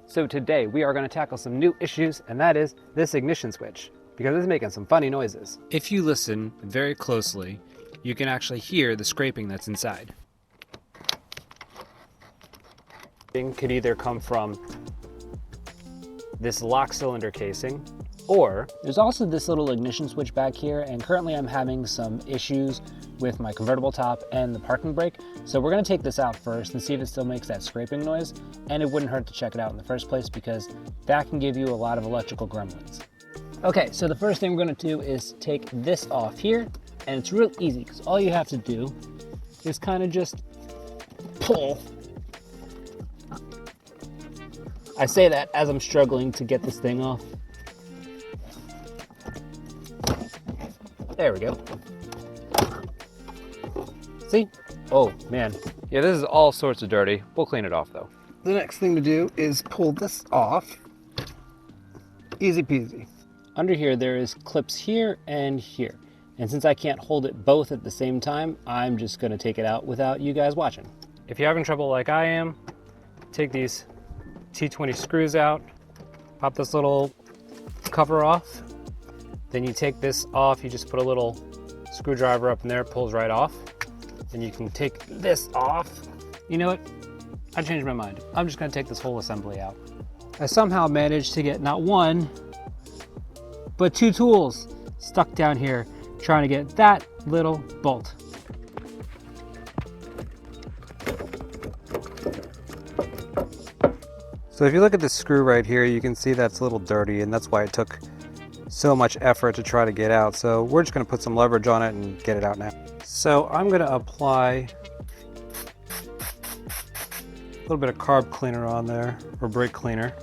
So today we are going to tackle some new issues, and that is this ignition switch, because it's making some funny noises. If you listen very closely, you can actually hear the scraping that's inside. It could either come from this lock cylinder casing, or there's also this little ignition switch back here, and currently I'm having some issues with my convertible top and the parking brake. So we're gonna take this out first and see if it still makes that scraping noise, and it wouldn't hurt to check it out in the first place because that can give you a lot of electrical gremlins. Okay, so the first thing we're gonna do is take this off here, and it's real easy because all you have to do is kind of just pull. I say that as I'm struggling to get this thing off. There we go. See? Oh man. Yeah, this is all sorts of dirty. We'll clean it off though. The next thing to do is pull this off. Easy peasy. Under here there is clips here and here. And since I can't hold it both at the same time, I'm just gonna take it out without you guys watching. If you're having trouble like I am, take these T20 screws out, pop this little cover off. Then you take this off, you just put a little screwdriver up in there, it pulls right off. Then you can take this off. You know what? I changed my mind. I'm just gonna take this whole assembly out. I somehow managed to get not one, but two tools stuck down here trying to get that little bolt. So if you look at the screw right here, you can see that's a little dirty, and that's why it took so much effort to try to get out. So we're just gonna put some leverage on it and get it out now. So I'm gonna apply a little bit of carb cleaner on there, or brake cleaner.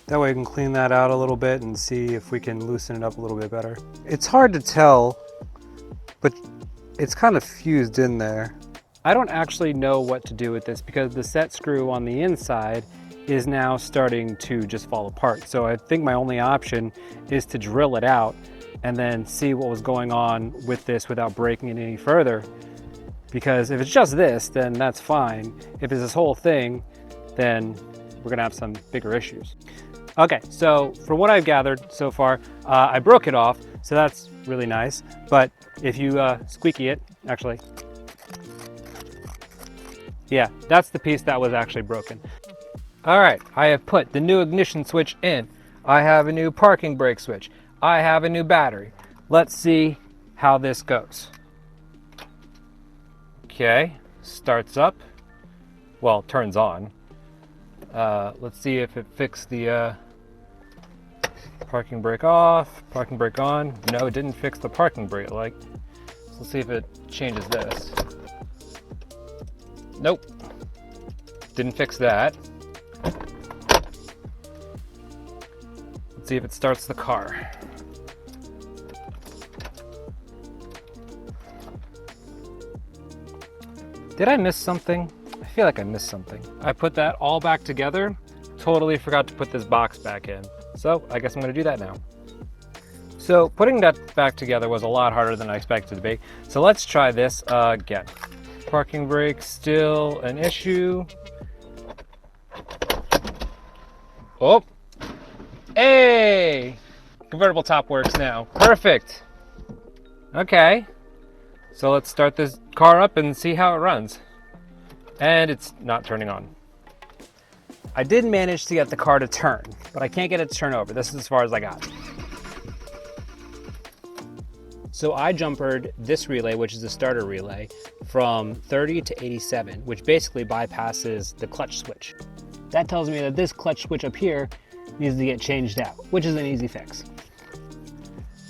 That way we can clean that out a little bit and see if we can loosen it up a little bit better. It's hard to tell, but it's kind of fused in there. I don't actually know what to do with this because the set screw on the inside is now starting to just fall apart. So I think my only option is to drill it out and then see what was going on with this without breaking it any further. Because if it's just this, then that's fine. If it's this whole thing, then we're gonna have some bigger issues. Okay, so from what I've gathered so far, I broke it off, so that's really nice. But if you squeaky it, actually, yeah, that's the piece that was actually broken. All right, I have put the new ignition switch in. I have a new parking brake switch. I have a new battery. Let's see how this goes. Okay, starts up. Well, turns on. Let's see if it fixed the parking brake off, parking brake on. No, it didn't fix the parking brake light. So let's see if it changes this. Nope, didn't fix that. Let's see if it starts the car. Did I miss something? I feel like I missed something. I put that all back together, totally forgot to put this box back in. So I guess I'm gonna do that now. So putting that back together was a lot harder than I expected it to be. So let's try this again. Parking brake still an issue. Oh, hey! Convertible top works now, perfect. Okay, so let's start this car up and see how it runs. And it's not turning on. I did manage to get the car to turn, but I can't get it to turn over. This is as far as I got. So I jumpered this relay, which is a starter relay, from 30 to 87, which basically bypasses the clutch switch. That tells me that this clutch switch up here needs to get changed out, which is an easy fix.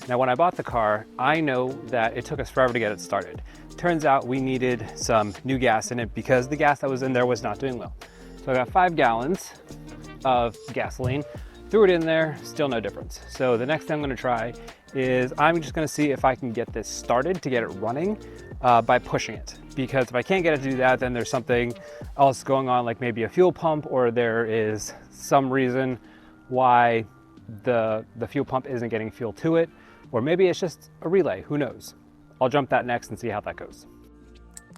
Now, when I bought the car, I know that it took us forever to get it started. Turns out we needed some new gas in it because the gas that was in there was not doing well. So I got 5 gallons of gasoline, threw it in there, still no difference. So the next thing I'm gonna try is I'm just gonna see if I can get this started to get it running by pushing it. Because if I can't get it to do that, then there's something else going on, like maybe a fuel pump, or there is some reason why the fuel pump isn't getting fuel to it, or maybe it's just a relay, who knows? I'll jump that next and see how that goes.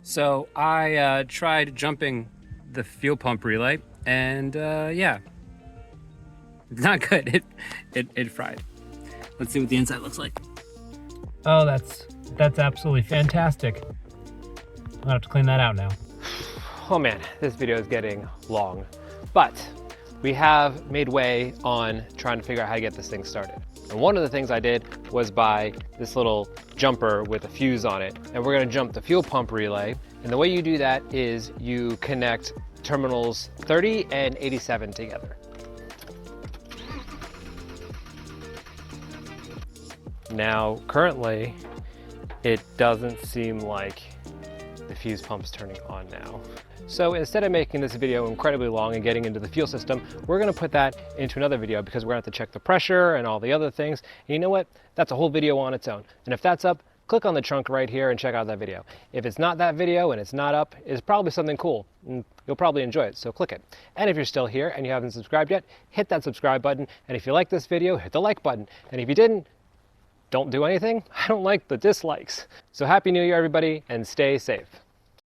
So I tried jumping the fuel pump relay, and yeah, It's not good. It fried. Let's see what the inside looks like. Oh, that's absolutely fantastic. I'll have to clean that out now. Oh man, this video is getting long, but we have made way on trying to figure out how to get this thing started. And one of the things I did was buy this little jumper with a fuse on it, and we're gonna jump the fuel pump relay. And the way you do that is you connect terminals 30 and 87 together. Now, currently, it doesn't seem like the fuse pump's turning on now. So instead of making this video incredibly long and getting into the fuel system, we're gonna put that into another video because we're gonna have to check the pressure and all the other things. And you know what? That's a whole video on its own. And if that's up, click on the trunk right here and check out that video. If it's not that video and it's not up, it's probably something cool. And you'll probably enjoy it, so click it. And if you're still here and you haven't subscribed yet, hit that subscribe button. And if you like this video, hit the like button. And if you didn't, don't do anything. I don't like the dislikes. So Happy New Year, everybody, and stay safe.